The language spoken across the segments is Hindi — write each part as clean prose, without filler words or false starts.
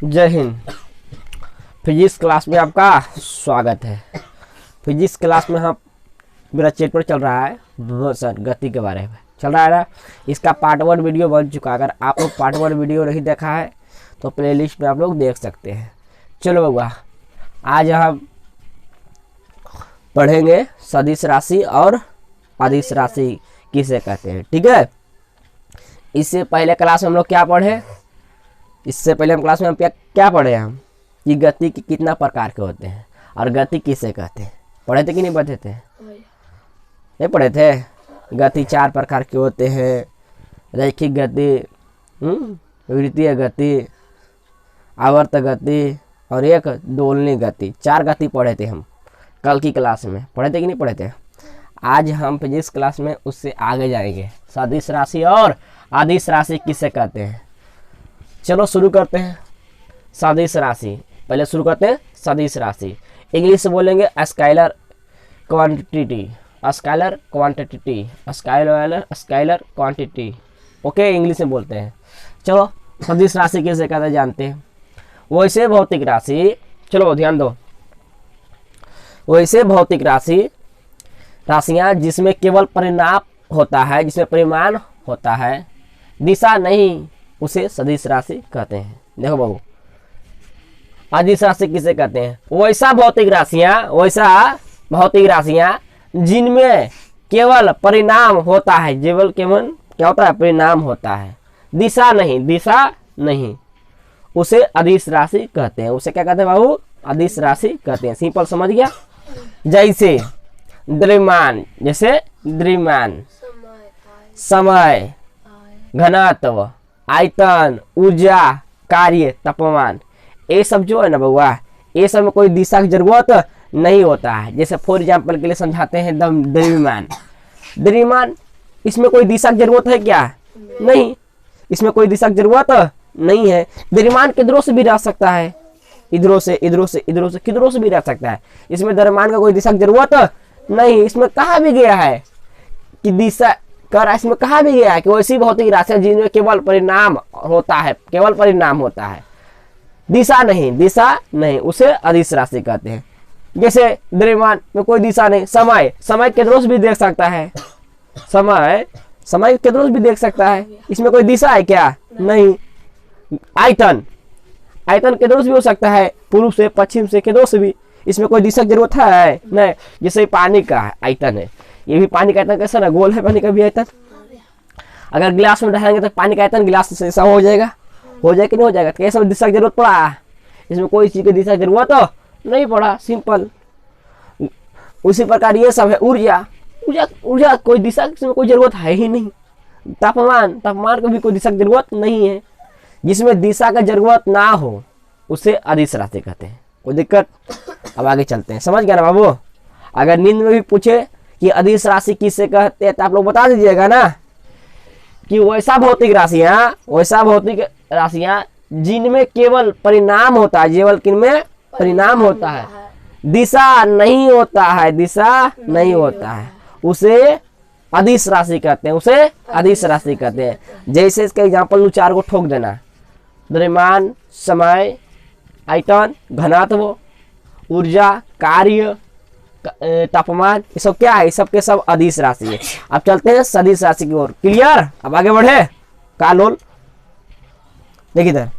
जय हिंद। फिजिक्स क्लास में आपका स्वागत है। फिजिक्स क्लास में हम मेरा चैप्टर चल रहा है मोशन, गति के बारे में चल रहा है ना। इसका पार्ट 1 वीडियो बन चुका है। अगर आप लोग पार्ट 1 वीडियो नहीं देखा है तो प्लेलिस्ट में आप लोग देख सकते हैं। चलो बउआ, आज हम पढ़ेंगे सदिश राशि और अदिश राशि किसे कहते हैं, ठीक है। इससे पहले क्लास में हम लोग क्या पढ़े? इससे पहले हम क्लास में हम क्या पढ़े हम कि गति के कितना प्रकार के होते हैं और गति किसे कहते हैं। पढ़े थे कि नहीं पढ़े थे? नहीं पढ़े थे। गति 4 प्रकार के होते हैं। रैखिक गति, वृत्तीय गति, आवर्त गति और एक दोलनी गति। 4 गति पढ़े थे हम कल की क्लास में। पढ़े थे कि नहीं पढ़े थे? आज हम फिजिक्स क्लास में उससे आगे जाएंगे। सदिश राशि और अदिश राशि किसे कहते हैं। चलो शुरू करते हैं। सदिश राशि पहले शुरू करते हैं। सदिश राशि इंग्लिश से बोलेंगे scalar quantity, scalar quantity, scalar quantity. Okay, English में बोलते हैं। चलो सदिश राशि किसे कहते हैं जानते हैं। वैसे भौतिक राशि, चलो ध्यान दो, वैसे भौतिक राशियां जिसमें केवल परिमाण होता है, जिसमें परिमाण होता है, दिशा नहीं, उसे सदिश राशि कहते हैं। देखो बाबू, अदिश राशि किसे कहते हैं? वैसा भौतिक राशियां जिनमें केवल परिणाम होता है, केवल क्या होता है? परिणाम होता है, दिशा नहीं, उसे अदिश राशि कहते हैं। उसे क्या कहते हैं बाबू? अदिश राशि कहते हैं। सिंपल समझ गया। जैसे द्रव्यमान, समय, घनत्व, आयतन, ऊर्जा, कार्य, तापमान, ये सब जो है ना बउआ, ये सब में कोई दिशा की जरूरत नहीं होता है। जैसे फॉर एग्जाम्पल के लिए समझाते हैं द्रव्यमान, इसमें कोई दिशा की जरूरत है क्या? नहीं, इसमें कोई दिशा की जरूरत नहीं है। द्रव्यमान किधरों से भी रह सकता है, इधरों से किधरों से भी रह सकता है। इसमें द्रव्यमान का कोई दिशा की जरूरत नहीं। इसमें कहा भी गया है कि दिशा कर, इसमें कहा भी गया है कि वैसी भौतिक राशि जिनमें केवल परिणाम होता है, दिशा नहीं, उसे अदिश राशि कहते हैं। जैसे द्रव्यमान में कोई दिशा नहीं। समय किधरों से भी देख सकता है, समय किधरों से भी देख सकता है, इसमें कोई दिशा है क्या? नहीं। आयतन किधरों से भी हो सकता है, पूर्व से, पश्चिम से, किधरों से भी, इसमें कोई दिशा की जरूरत है नहीं। जैसे पानी का आयतन है, ये भी पानी का आयतन कैसा ना, गोल है पानी का भी आयतन। अगर गिलास में डालेंगे तो पानी का आयतन गिलास से ऐसा हो जाएगा कि नहीं हो जाएगा? तो कैसा दिशा की जरूरत पड़ा? इसमें कोई चीज की दिशा की जरूरत तो नहीं पड़ा, सिंपल। उसी प्रकार ये सब है। ऊर्जा कोई दिशा की कोई जरूरत है ही नहीं। तापमान को भी कोई दिशा की जरूरत नहीं है। जिसमें दिशा का जरूरत ना हो उसे अदिश राशि कहते हैं। कोई दिक्कत? अब आगे चलते हैं। समझ गया ना बाबू? अगर नींद में भी पूछे कि अदिश राशि किसे कहते हैं तो आप लोग बता दीजिएगा ना कि वैसा भौतिक राशियां जिनमें केवल परिणाम होता है, दिशा नहीं होता है, उसे अदिश राशि कहते हैं। जैसे इसके एग्जाम्पल 4 को ठोक देना। द्रव्यमान, समय, आयतन, घनत्व, ऊर्जा, कार्य, तापमान, ये सब क्या है? ये सब के सब अदिश राशि है। अब चलते हैं सदिश राशि की ओर। क्लियर? अब आगे बढ़े। कालोल देखिए इधर।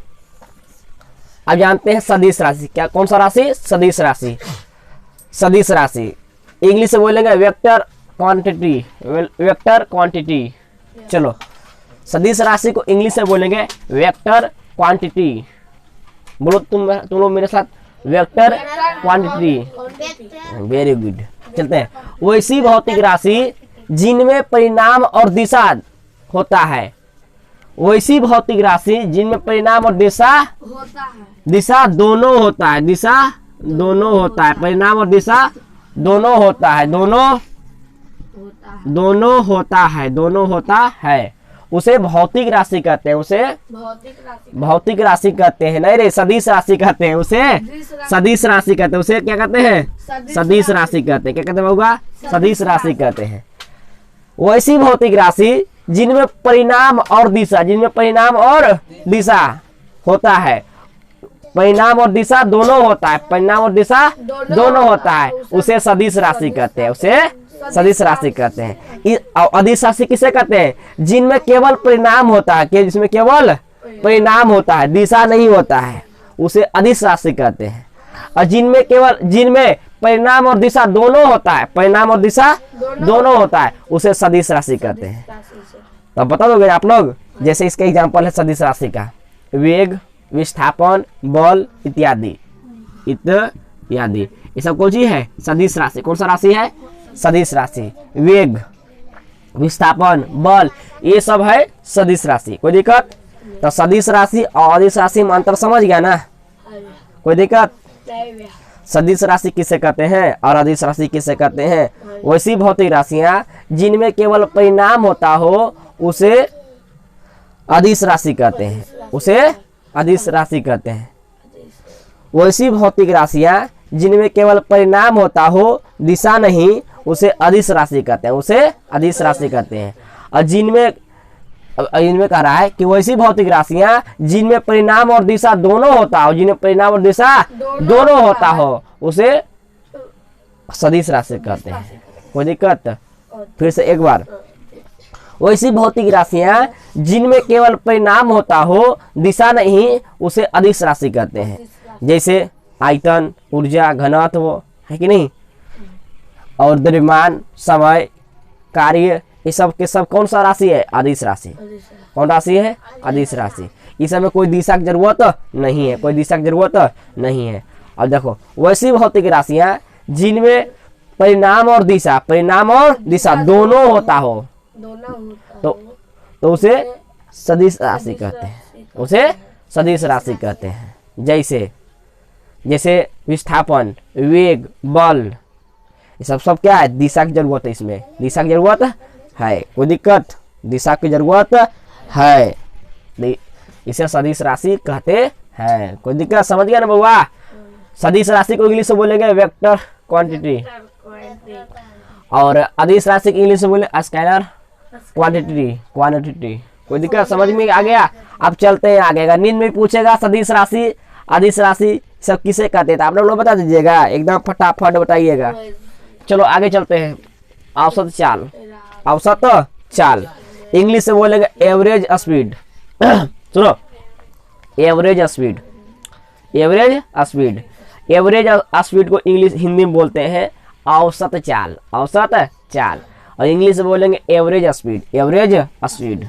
अब जानते हैं सदिश राशि क्या, कौन सा राशि? सदिश राशि इंग्लिश से बोलेंगे वेक्टर क्वांटिटी। चलो सदिश राशि को इंग्लिश में बोलेंगे वेक्टर क्वांटिटी। बोलो तुम लोग मेरे साथ, वेक्टर क्वांटिटी। Very good. चलते हैं। वैसी भौतिक राशि जिनमें परिणाम और दिशा होता है, वैसी भौतिक राशि जिनमें परिणाम और दिशा दोनों होता है, परिणाम और दिशा दोनों होता है, उसे भौतिक राशि कहते हैं। भौतिक राशि कहते हैं, नहीं रे, सदिश राशि कहते हैं। उसे सदिश राशि कहते हैं। उसे क्या कहते हैं? सदिश राशि कहते हैं। क्या कहते हैं बाबूगा? सदिश राशि कहते हैं। वैसी भौतिक राशि जिनमें परिणाम और दिशा होता है, परिणाम और दिशा दोनों होता है, परिणाम और दिशा दोनों होता है, उसे सदिश राशि कहते हैं, उसे सदिश राशि कहते हैं। अदिश राशि किसे कहते हैं? जिनमें केवल परिणाम होता है, कि जिसमें केवल परिणाम होता है, दिशा नहीं होता है, उसे अदिश राशि कहते हैं। और जिनमें परिणाम और दिशा दोनों होता है, परिणाम और दिशा दोनों होता है, उसे सदिश राशि कहते हैं। तो बता दोगे आप लोग? जैसे इसका एग्जांपल है सदिश राशि का, वेग, विस्थापन, बल इत्यादि इत्यादि, ये सब कौन सी है? सदिश राशि। कौन सा राशि है? सदिश राशि। वेग, विस्थापन, बल, ये सब है सदिश राशि। कोई दिक्कत? तो सदिश राशि और अदिश राशि में अंतर समझ गया ना? कोई दिक्कत? सदिश राशि किसे कहते हैं और अदिश राशि किसे कहते हैं? वैसी भौतिक राशियां जिनमें केवल परिणाम होता हो, उसे अदिश राशि कहते हैं, उसे अदिश राशि कहते हैं। वैसी भौतिक राशियां जिनमें केवल परिणाम होता हो, दिशा नहीं, उसे अदिश राशि कहते हैं, उसे अदिश राशि कहते हैं। और इनमें कह रहा है कि वैसी भौतिक राशियां जिनमें परिणाम और दिशा दोनों होता हो, जिनमें परिणाम और दिशा दोनों होता हो, उसे सदिश राशि कहते हैं। कोई दिक्कत? फिर से एक बार, वैसी भौतिक राशियां जिनमें केवल परिणाम होता हो, दिशा नहीं, उसे अदिश राशि कहते हैं। जैसे आयतन, ऊर्जा, घनत्व, है कि नहीं, और द्रव्यमान, समय, कार्य, ये सब के सब कौन सा राशि है? अदिश राशि। कौन राशि है? अदिश राशि। इस समय कोई दिशा की जरूरत नहीं है, कोई दिशा की जरूरत नहीं है। और देखो, वैसी भौतिक राशियां जिनमें परिणाम और दिशा दोनों होता हो, तो उसे सदिश राशि कहते हैं, उसे सदिश राशि कहते हैं। जैसे विस्थापन, वेग, बल, ये सब क्या है? दिशा की जरूरत है, इसमें दिशा की जरूरत है। कोई दिक्कत? दिशा की जरूरत है, इसे सदिश राशि कहते हैं। कोई दिक्कत? समझ गया ना बउआ? सदिश राशि को इंग्लिश में बोलेंगे वेक्टर क्वांटिटी, और अदिश राशि की इंग्लिश में बोले स्केलर क्वांटिटी। कोई दिक्कत? समझ में आ गया? अब चलते हैं आगे। नींद में पूछेगा सदिश राशि, अदिश राशि सब किसे कहते हैं, तो आप लोग बता दीजिएगा, एकदम फटाफट बताइएगा। चलो आगे चलते हैं। औसत चाल, औसत चाल इंग्लिश से बोलेंगे एवरेज स्पीड। सुनो, average speed, average speed, average speed को इंग्लिश हिंदी में बोलते हैं औसत चाल, औसत चाल, और इंग्लिश में बोलेंगे एवरेज स्पीड, एवरेज स्पीड।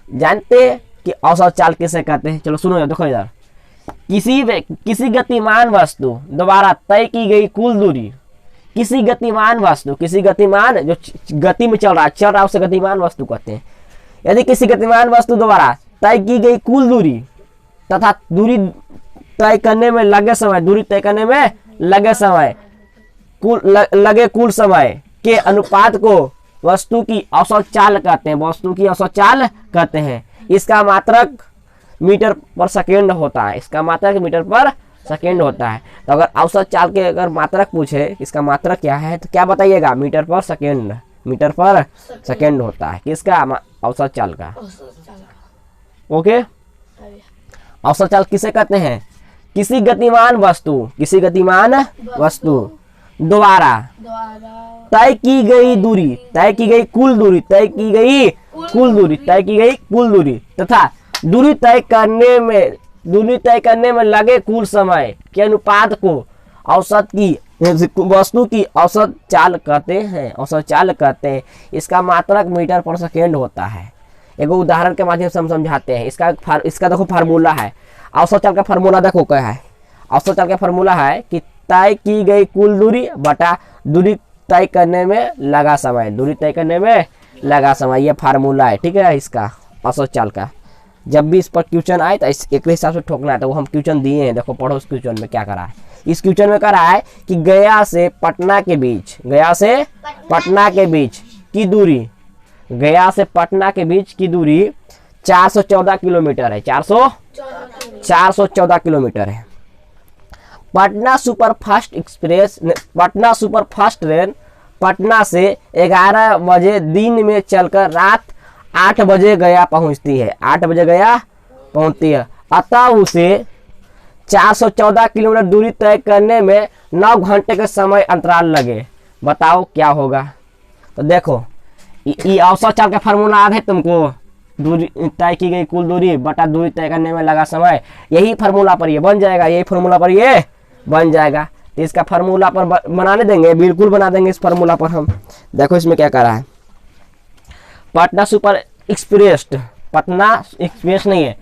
जानते हैं कि औसत चाल किसे कहते हैं? चलो सुनो, देखो इधर, किसी गतिमान वस्तु द्वारा तय की गई कुल दूरी, किसी गतिमान वस्तु, किसी गतिमान जो गति में चल रहा है उसे गतिमान वस्तु कहते हैं। यदि किसी गतिमान वस्तु द्वारा तय की गई कुल दूरी तथा दूरी तय करने में लगे समय, दूरी तय करने में लगे समय, कुल समय के अनुपात को वस्तु की औसत चाल कहते हैं, वस्तु की औसत चाल कहते हैं। इसका मात्रक मीटर पर सेकेंड होता है, इसका मात्रक मीटर पर सेकेंड होता है। तो अगर औसत चाल के अगर मात्रक पूछे इसका मात्रक क्या है, तो क्या बताइएगा? मीटर पर सेकेंड, मीटर पर सेकेंड होता है किसका? औसत चाल का। ओके, औसत चाल किसे कहते हैं? किसी गतिमान वस्तु द्वारा तय की गई दूरी, तय की गई कुल दूरी तथा दूरी तय करने में लगे कुल समय के अनुपात को औसत की वस्तु की औसत चाल कहते हैं, औसत चाल कहते हैं। इसका मात्रक मीटर पर सेकेंड होता है। एक उदाहरण के माध्यम से हम समझाते हैं। इसका देखो फार्मूला है, औसत चाल का फार्मूला देखो क्या है। औसत चाल का फार्मूला है कि तय की गई कुल दूरी बटा दूरी तय करने में लगा समय, दूरी तय करने में लगा समय, ये फार्मूला है। ठीक है, इसका औसत चाल का। जब भी इस पर क्वेश्चन आए तो एक हिसाब से ठोकना है। तो वो हम क्वेश्चन दिए हैं, देखो पढ़ो। इस क्वेश्चन में क्या करा है? इस क्वेश्चन में कह रहा है कि गया से पटना के बीच की दूरी, गया से पटना के बीच की दूरी 414 किलोमीटर है, 414 किलोमीटर है। पटना सुपरफास्ट ट्रेन पटना से 11 बजे दिन में चलकर रात 8 बजे गया पहुंचती है, 8 बजे गया पहुंचती है। अतः उसे 414 किलोमीटर दूरी तय करने में 9 घंटे के समय अंतराल लगे, बताओ क्या होगा। तो देखो ये औसत चाल का फार्मूला याद है तुमको, दूरी तय की गई कुल दूरी बटा दूरी तय करने में लगा समय, यही फार्मूला पर ये बन जाएगा, यही फार्मूला पर ये बन जाएगा। तो इसका फार्मूला पर बनाने देंगे, बिल्कुल बना देंगे इस फार्मूला पर हम। देखो इसमें क्या कर रहा है, Patna super express, Patna express नहीं है,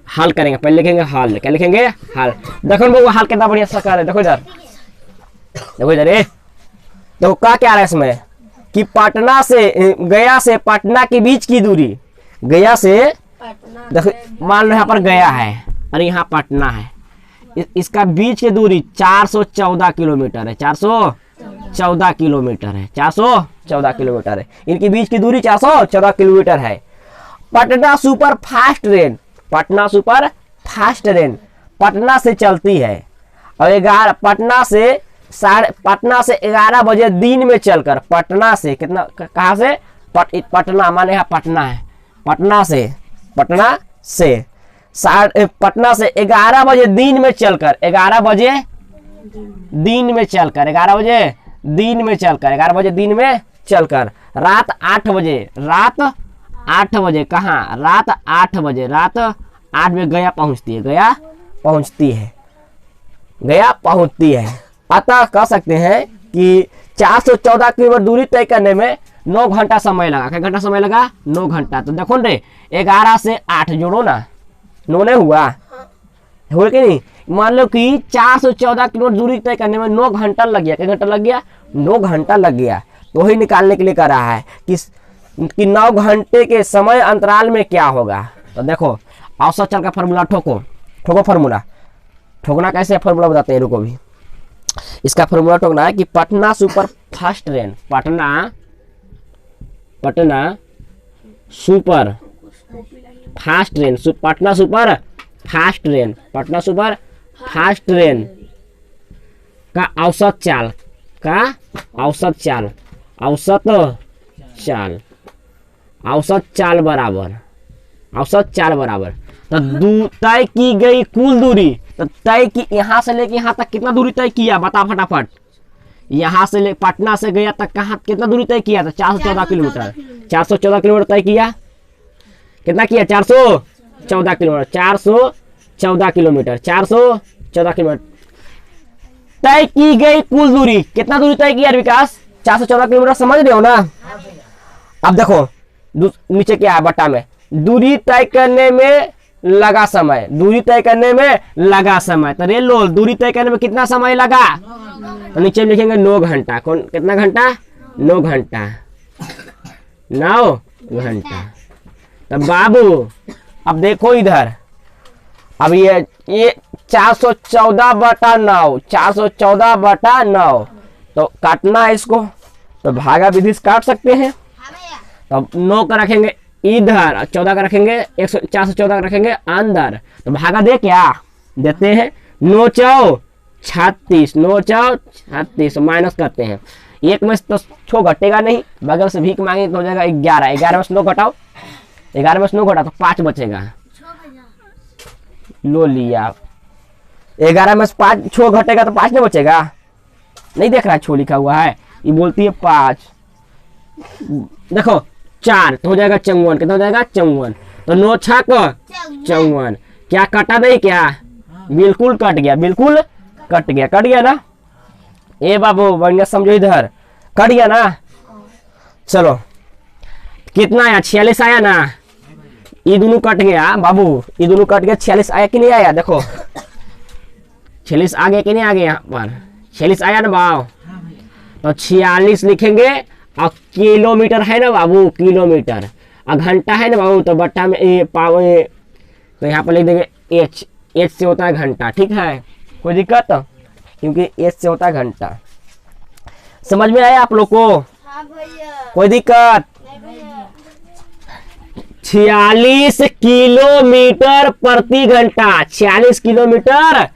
हल करेंगे, पहले लिखेंगे हल, क्या लिखेंगे हल। देखो वो हल कितना बढ़िया सा कर है, देखो इधर, देखो इधर ये देखो क्या आ रहा है इसमें कि पटना से गया से पटना के बीच की दूरी, गया से देखो मान लो यहाँ पर गया है और यहाँ पटना है, इसका बीच की दूरी 414 किलोमीटर है, 414 किलोमीटर है, 414 किलोमीटर है, इनके बीच की दूरी 414 किलोमीटर है। Patna super fast train, Patna super fast train Patna से चलती है और पटना से 11 बजे दिन में चलकर, पटना से कितना, कहाँ से पटना माने यहाँ पटना है, पटना से 11 बजे दिन में चलकर, 11 बजे दिन में चलकर, 11 बजे दिन में चलकर, 11 बजे दिन में चलकर रात 8 बजे, रात 8 बजे कहाँ, रात 8 बजे, रात 8 बजे गया पहुंचती है, गया पहुंचती है, गया पहुंचती है। अतः कह सकते हैं कि 414 किलोमीटर दूरी तय करने में 9 घंटा समय लगा। क्या घंटा समय लगा, 9 घंटा। तो देखो रे 11 से 8 जोड़ो ना, 9 नहीं हुआ, हुआ कि नहीं। मान लो कि 414 किलोमीटर दूरी तय करने में 9 घंटा लग गया, क्या घंटा लग गया, 9 घंटा लग गया। तो वही निकालने के लिए कर रहा है कि 9 घंटे के समय अंतराल में क्या होगा। तो देखो औसत चाल का फार्मूला ठोको फार्मूला, ठोकना कैसे फार्मूला बताते हैं, रुको भी। इसका फार्मूला ठोकना है कि Patna super fast train, Patna super fast train, Patna super fast train, Patna super fast train का औसत चाल, का औसत चाल, औसत चाल बराबर तो तय की गई कुल दूरी, तो तय की यहाँ से लेके यहाँ तक कितना दूरी तय किया, बता फटाफट। यहाँ से ले पटना से गया तक कहाँ कितना दूरी तय किया था, 414 किलोमीटर, 414 किलोमीटर तय किया। कितना किया, 414 किलोमीटर, 414 किलोमीटर, 414 किलोमीटर तय की गई कुल दूरी। कितना दूरी तय किया विकास, 414 किलोमीटर, समझ रहे हो ना। अब देखो नीचे क्या है बट्टा में, दूरी तय करने में लगा समय, दूरी तय करने में लगा समय। तो रेल लो दूरी तय करने में कितना समय लगा, तो नीचे में लिखेंगे 9 घंटा। कौन कितना घंटा, 9 घंटा, 9 घंटा। तो बाबू अब देखो इधर, अब ये 414/9, 414/9 तो काटना है इसको, तो भागा विधि से काट सकते हैं। तो 9 का रखेंगे इधर, 14 का रखेंगे, 414 का रखेंगे अंदर, तो भागा दे क्या देते हैं, 9 चौ 36, 9 चौ 36 माइनस करते हैं। एक में तो 6 घटेगा नहीं, बगल से भीख मांगे तो हो जाएगा 11, 11 में से 9 घटाओ, 11 में से 9 घटाओ तो 5 बचेगा, लो लिया। 11 में से 5 6 घटेगा तो 5 नहीं बचेगा, नहीं देख रहा है 6 लिखा हुआ है, ये बोलती है 5। देखो 4 तो हो जाएगा 54, कितना हो जाएगा 54, तो 9 6 54, क्या कटा नहीं, क्या बिल्कुल कट गया, बिल्कुल कट गया, कट गया ना। ए बाबू बढ़िया समझो इधर, कट गया ना। चलो कितना आया, 46 आया ना, ये दोनों कट गया बाबू, ये दोनों कट गया, 46 आया कि नहीं आया, देखो 46 आ गया कि नहीं आ गया, यहाँ पर 46 आया ना बाबू। तो 46 लिखेंगे, और किलोमीटर है ना बाबू, किलोमीटर, और घंटा है ना बाबू, तो बट्टा में तो यहाँ पर लिख देंगे एच, एच से होता है घंटा, ठीक है, कोई दिक्कत, क्योंकि एच से होता है घंटा। समझ में आया आप लोग को, हाँ भैया, कोई दिक्कत। 46 किलोमीटर प्रति घंटा, 46 किलोमीटर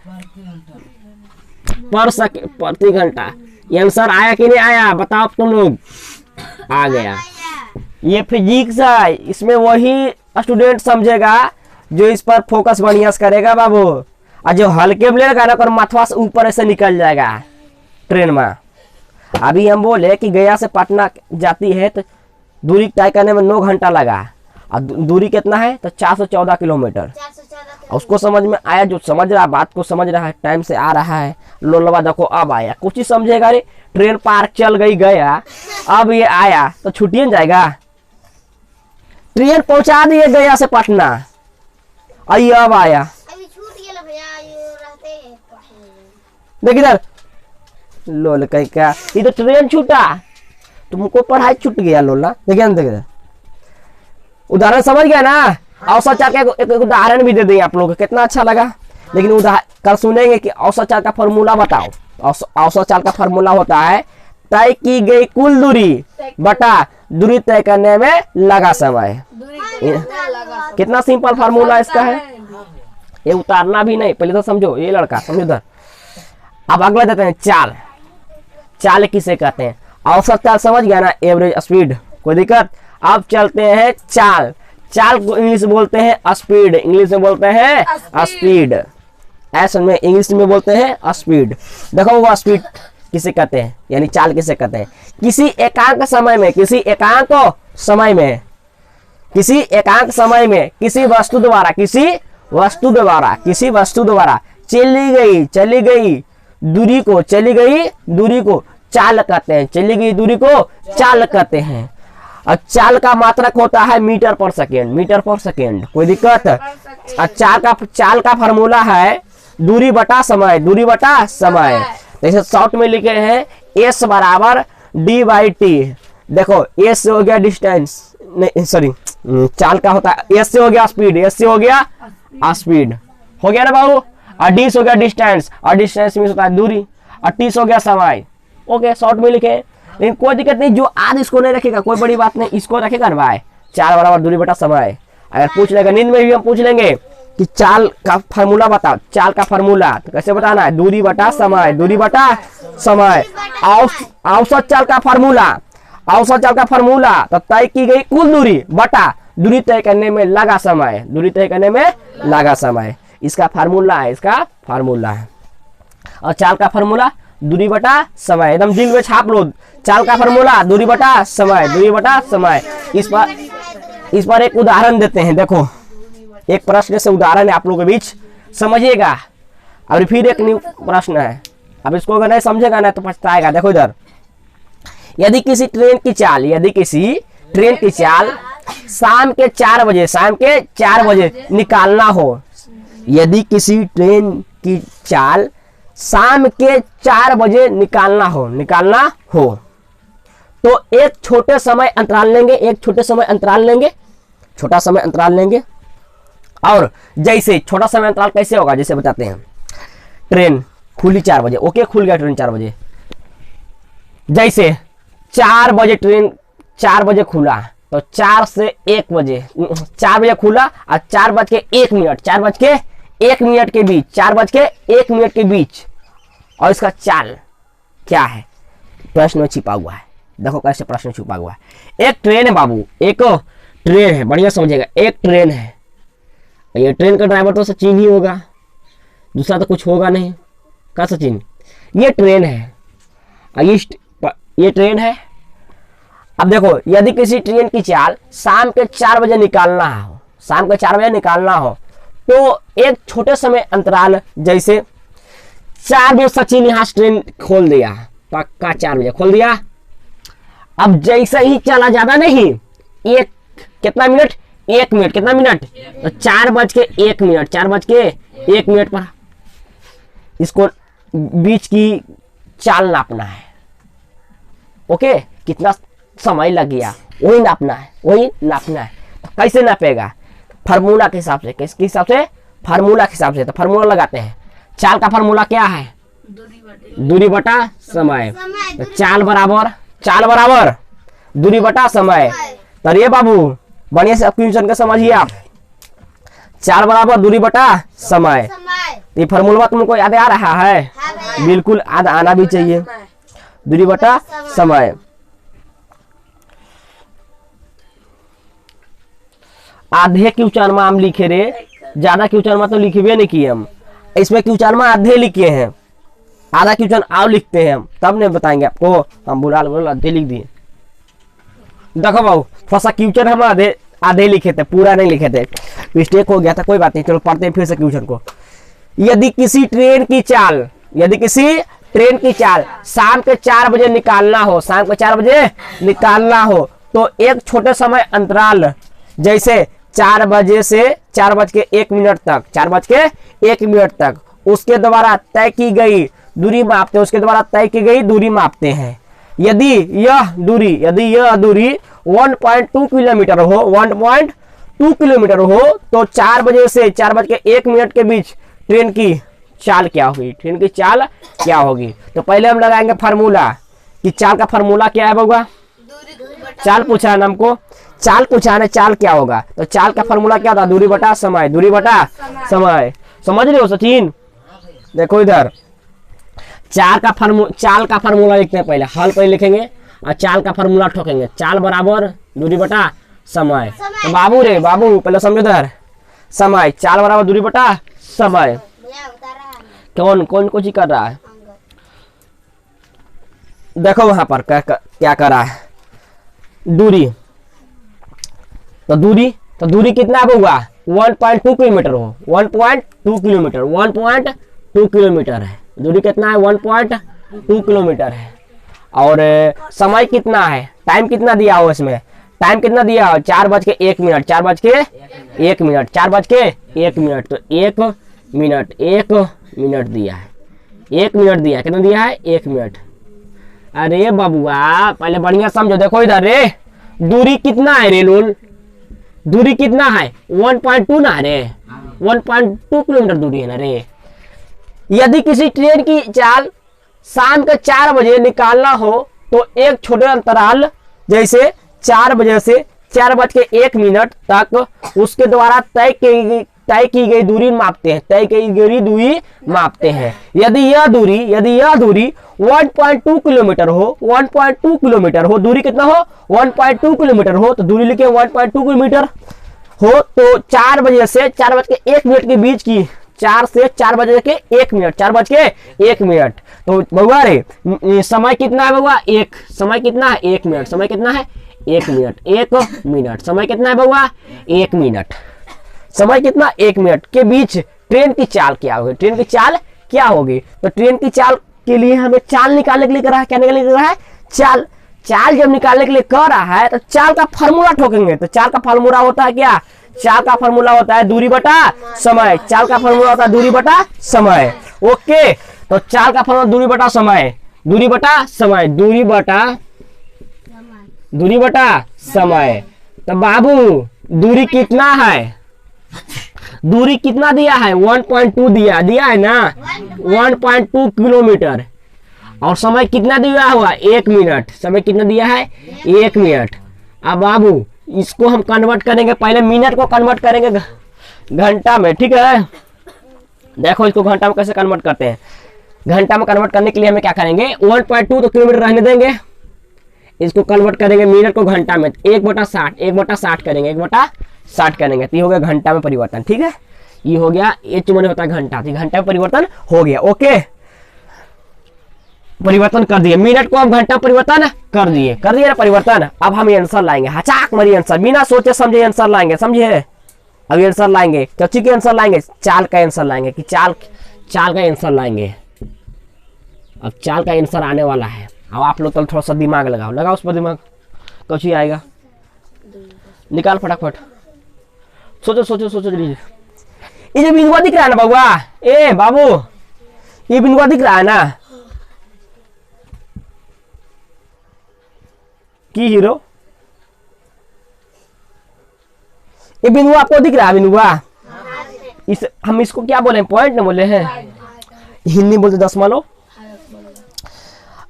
प्रति घंटा। आंसर आया कि नहीं आया, बताओ तुम लोग, आ गया। ये फिजिक्स है, इसमें वही स्टूडेंट समझेगा जो इस पर फोकस बढ़िया से करेगा बाबू। और जो हल्के में लेगा ना, माथवा से ऊपर ऐसे निकल जाएगा ट्रेन में। अभी हम बोले कि गया से पटना जाती है तो दूरी तय करने में 9 घंटा लगा, और दूरी कितना है तो 414 किलोमीटर। उसको समझ में आया, जो समझ रहा बात को समझ रहा है, टाइम से आ रहा है। लोलवा देखो अब आया, कुछ ही समझेगा रे, ट्रेन पार्क चल गई गया, अब ये आया तो छुट्टिए जाएगा। ट्रेन पहुंचा दिए गया से पटना, आइए अब आया। देख इधर लोल कहीं क्या, ये तो ट्रेन छूटा, तुमको पढ़ाई छूट गया लोला। देखिए देख उदाहरण समझ गया ना। औसत चाल का एक उदाहरण भी दे दें आप लोगों को, कितना अच्छा लगा। लेकिन कल सुनेंगे कि औसत चाल का फॉर्मूला बताओ। औसत चाल का फॉर्मूला होता है तय की गई कुल दूरी बटा दूरी तय करने में लगा समय। कितना सिंपल फार्मूला इसका है, ये उतारना भी नहीं, पहले तो समझो ये लड़का समझो इधर। अब अगला देते हैं चाल। चाल किसे कहते हैं? औसत चाल समझ गया ना, एवरेज स्पीड, कोई दिक्कत। अब चलते हैं चाल। चाल को इंग्लिश बोलते हैं स्पीड, इंग्लिश में बोलते हैं स्पीड, ऐसे में इंग्लिश में बोलते हैं स्पीड। देखो वो स्पीड किसे कहते हैं, यानी चाल किसे कहते हैं? किसी एकांक समय में, किसी एकांक समय में, किसी एकांक समय में किसी वस्तु द्वारा, किसी वस्तु द्वारा, किसी वस्तु द्वारा चली गई दूरी को, चली गई दूरी को चाल कहते हैं। चली गई दूरी को चाल कहते हैं। और चाल का मात्रक होता है मीटर पर सेकेंड, मीटर पर सेकेंड, कोई दिक्कत। चाल का फार्मूला है दूरी बटा समय, दूरी बटा समय। जैसे शॉर्ट में लिखे हैं एस बराबर डी बाई टी। देखो एस से हो गया डिस्टेंस, नहीं सॉरी चाल का होता है एस से हो गया स्पीड, एस से हो गया स्पीड, हो गया ना बाबू। और डी से हो गया डिस्टेंस, और डिस्टेंस में होता है दूरी, और टी से हो गया समय। ओके शॉर्ट में लिखे, लेकिन कोई दिक्कत नहीं, जो आज इसको नहीं रखेगा कोई बड़ी बात नहीं, इसको रखेगा ना भाई। चाल बराबर दूरी बटा समय। अगर पूछ लेगा नींद में भी हम पूछ लेंगे कि चाल का फार्मूला बताओ, चाल का फार्मूला तो कैसे बताना है? दूरी बटा समय, दूरी बटा समय। औसत चाल का फार्मूला, औसत चाल का फार्मूला तो तय की गई कुल दूरी बटा दूरी तय करने में लगा समय, दूरी तय करने में लगा समय। इसका फार्मूला है, इसका फार्मूला है। और चाल का फार्मूला दूरी बटा समय, एकदम दिल में छाप लो। चाल का फार्मूला दूरी बटा समय, दूरी बटा समय। इस पर एक उदाहरण देते हैं। देखो एक प्रश्न से उदाहरण है आप लोगों के बीच, समझिएगा। और फिर एक न्यू प्रश्न है, अब इसको अगर नहीं समझेगा ना तो पछताएगा। देखो इधर, यदि किसी ट्रेन की चाल, यदि किसी ट्रेन की चाल शाम के 4 बजे, शाम के 4 बजे निकालना हो, यदि किसी ट्रेन की चाल शाम के 4 बजे निकालना हो तो एक छोटे समय अंतराल लेंगे, एक छोटे समय अंतराल लेंगे, छोटा समय अंतराल लेंगे। और जैसे छोटा समय अंतराल कैसे होगा, जैसे बताते हैं। ट्रेन खुली 4 बजे, ओके खुल गया ट्रेन 4 बजे। जैसे 4 बजे ट्रेन 4 बजे खुला तो 4 से 1 बजे, 4 बजे खुला और 4 बज के 1 मिनट, 4 बज के 1 मिनट के बीच, 4 बज के 1 मिनट के बीच। और इसका चाल क्या है? प्रश्न में छिपा हुआ है। देखो कैसे प्रश्न छुपा हुआ है। एक ट्रेन है बाबू, एक ट्रेन है, बढ़िया समझिएगा। एक ट्रेन है, ये ट्रेन का ड्राइवर तो सचिन ही होगा, दूसरा तो कुछ होगा नहीं। का सचिन? ये ट्रेन है, ये ट्रेन है। अब देखो यदि किसी ट्रेन की चाल शाम के 4 बजे निकालना हो, शाम के 4 बजे निकालना हो तो एक छोटे समय अंतराल, जैसे 4 बजे सचिन यहाँ ट्रेन खोल दिया, पक्का 4 बजे खोल दिया। अब जैसे ही चला, ज्यादा नहीं, एक कितना मिनट, 1 मिनट, कितना मिनट तो 4 बज के 1 मिनट, 4 बज के 1 मिनट पर इसको बीच की चाल नापना है। ओके कितना समय लग गया वही नापना है, वही नापना है। तो कैसे नापेगा? फार्मूला के हिसाब से। किसके हिसाब से? फार्मूला के हिसाब से। तो फार्मूला लगाते हैं। चाल का फार्मूला क्या है? दूरी बटा समय। तो चाल बराबर दूरी बटा समय। तो ये बाबू बढ़िया से क्वेश्चन का समझिए आप। चाल बराबर दूरी बटा समय। ये फार्मूला तुमको याद आ रहा है? बिल्कुल याद आना भी चाहिए। दूरी बटा समय। आधे क्वेश्चन में हम लिखे रे, ज्यादा क्वेश्चन में तो लिखबे नहीं किए हम। इसमें क्वेश्चन में आधे लिखे हैं, आधा क्वेश्चन आओ लिखते हैं हम, तब नहीं बताएंगे आपको। हम बुला आधे लिख दिए। देखो बाबू थोड़ा सा क्वेश्चन हम आधे लिखे थे, पूरा नहीं लिखे थे, मिस्टेक हो गया था, कोई बात नहीं। चलो पढ़ते हैं फिर से क्वेश्चन को। यदि किसी ट्रेन की चाल शाम के 4 बजे निकालना हो, शाम के 4 बजे निकालना हो, तो एक छोटे समय अंतराल जैसे 4 बजे से 4:01 तक, 4:01 तक उसके द्वारा तय की गई दूरी मापते हैं, उसके द्वारा तय की गई दूरी मापते हैं। यदि यह दूरी 1.2 किलोमीटर हो, 1.2 किलोमीटर हो, तो 4 बजे से 4:01 के बीच ट्रेन की चाल क्या होगी? ट्रेन की चाल क्या होगी? तो पहले हम लगाएंगे फार्मूला कि चाल का फार्मूला क्या है बउआ? चाल पूछा है ना हमको, चाल पूछा है, चाल क्या होगा? तो चाल का फार्मूला क्या था? दूरी बटा समय, दूरी बटा समय। समझ रहे हो सचिन? देखो इधर चाल का फार्मूला लिखते हैं, पहले हल पहले लिखेंगे और चाल का फार्मूला ठोकेंगे। चाल बराबर दूरी बटा समय। तो बाबू पहले समझो इधर, समय, चाल बराबर दूरी बटा समय। कौन चीज कर रहा है? देखो वहां पर क्या कर रहा है, दूरी। तो दूरी कितना होगा? 1.2 किलोमीटर हो, 1.2 किलोमीटर, 1.2 किलोमीटर है दूरी। कितना है? 1.2 किलोमीटर है। और समय कितना है? टाइम कितना दिया हो इसमें? टाइम कितना दिया हो? 4:01 मिनट, 4:01 मिनट, 4:01 मिनट। तो 1 मिनट दिया है, 1 मिनट दिया है। कितना दिया है? 1 मिनट। अरे बाबुआ पहले बढ़िया समझो, देखो इधर रे, दूरी कितना है रे लोल? दूरी कितना है? 1.2 ना रे, 1.2 किलोमीटर दूरी है ना रे। यदि किसी ट्रेन की चाल शाम के 4 बजे निकालना हो, तो एक छोटे अंतराल जैसे 4 बजे से 4:01 तक उसके द्वारा तय की गई दूरी मापते हैं, तय की गई दूरी मापते हैं। यदि यह दूरी 1.2 किलोमीटर हो, 1.2 किलोमीटर हो, दूरी कितना हो? 1.2 किलोमीटर हो, तो दूरी लिखे 1.2 किलोमीटर हो, तो 4 बजे से 4:01 के बीच की, 4 से 4:01 मिनट, 4:01 मिनट। तो बउआ रे समय कितना है बउआ? 1। समय कितना है? 1 मिनट। समय कितना है? 1 मिनट। 1 मिनट। समय कितना है बउआ? 1 मिनट। समय कितना? 1 मिनट के बीच ट्रेन की चाल क्या होगी? ट्रेन की चाल क्या होगी? तो ट्रेन की चाल के लिए हमें चाल निकालने के लिए कर रहा है, क्या निकालने के लिए कर रहा है? चाल जब निकालने के लिए कर रहा है तो चाल का फार्मूला ठोकेंगे। तो चाल का फार्मूला होता है क्या? चाल का फार्मूला होता है दूरी बटा समय। चाल का फार्मूला होता है दूरी बटा समय। ओके, तो चाल का फार्मूला दूरी बटा समय, दूरी बटा समय, दूरी बटा समय। तो बाबू दूरी कितना है? दूरी कितना दिया है? 1.2 दिया है ना, 1.2 किलोमीटर। और समय कितना दिया हुआ? 1 मिनट। समय कितना दिया है? 1 मिनट। अब बाबू इसको हम कन्वर्ट करेंगे, पहले मिनट को कन्वर्ट करेंगे घंटा में, ठीक है? देखो इसको घंटा में कैसे कन्वर्ट करते हैं। घंटा में कन्वर्ट करने के लिए हमें क्या करेंगे? 1.2 तो किलोमीटर रहने देंगे, इसको कन्वर्ट करेंगे मिनट को घंटा में। 1/60, 1/60 करेंगे, 1/60 करेंगे, तो ये हो गया घंटा में परिवर्तन। ठीक है, ये हो गया, एच मैंने होता है घंटा, तो घंटा में परिवर्तन हो गया। ओके, परिवर्तन कर दिए, मिनट को हम घंटा परिवर्तन कर दिए ना परिवर्तन। अब हम आंसर लाएंगे, हचाक मरी आंसर, बिना सोचे समझे आंसर लाएंगे, समझे? अब आंसर लाएंगे, कच्ची के आंसर लाएंगे, चाल का आंसर लाएंगे कि चाल का आंसर लाएंगे। अब चाल का आंसर आने वाला है। अब आप लोग तो थोड़ा सा दिमाग लगाओ उस पर दिमाग, कुछ ही आएगा, निकाल फटाफट, सोचो लीजिए। ये जो बिंदुआ दिख रहा है ना बाबुआ, ए बाबू, ये बिंदुआ दिख रहा है ना की हीरो, ये बिंदुआ आपको दिख रहा है? बिंदुआ हम इसको क्या बोले? पॉइंट ना बोले हैं, हिंदी बोलते दशमलव।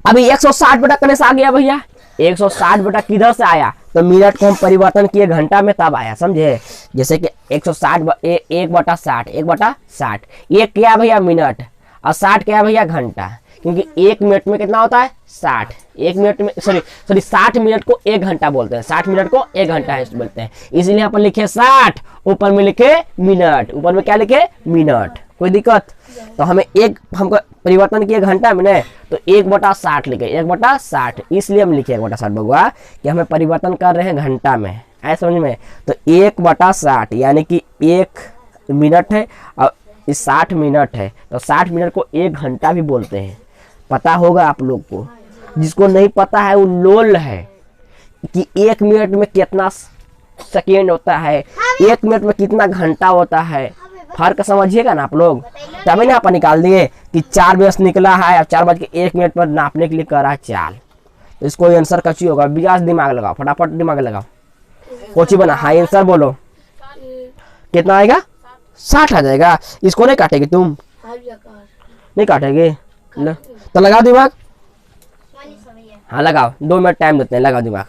अभी 160 बटा करने से आ गया भैया, 160 बटा किधर से आया? तो मिनट को हम परिवर्तन किए घंटा में, तब आया, समझे? जैसे कि 160 1/60, 1/60, ये क्या भैया? मिनट, और 60 क्या भैया? घंटा। क्योंकि 1 मिनट में कितना होता है 60। 1 मिनट में सॉरी 60 मिनट को 1 घंटा बोलते हैं, 60 मिनट को 1 घंटा है बोलते हैं। इसलिए यहाँ पर लिखे 60, ऊपर में लिखे मिनट, ऊपर में क्या लिखे मिनट। कोई दिक्कत? तो हमें हमको परिवर्तन किए घंटा में न, तो 1/60 लिखे, 1/60, इसलिए हम लिखे 1/60 बगुआ कि हमें परिवर्तन कर रहे हैं घंटा में, ऐसा समझ में। तो 1/60 यानी कि 1 मिनट है और 60 मिनट है, तो 60 मिनट को 1 घंटा भी बोलते हैं। पता होगा आप लोग को, जिसको नहीं पता है वो लोल है कि 1 मिनट में कितना सेकेंड होता है, 1 मिनट में कितना घंटा होता है, फर्क समझिएगा ना आप लोग। तभी ना आप निकाल दिए कि 4 बजे निकला है और 4:01 पर नापने के लिए करा चाल। तो इसको आंसर कच्ची होगा। विकास दिमाग लगाओ, फटाफट दिमाग लगाओ, कोची बना, हाँ आंसर बोलो कितना आएगा? 60 आ जाएगा। इसको नहीं काटेगी तुम? नहीं काटेगी? तो लगाओ दिमाग, हाँ लगाओ, 2 मिनट टाइम देते हैं, लगाओ दिमाग।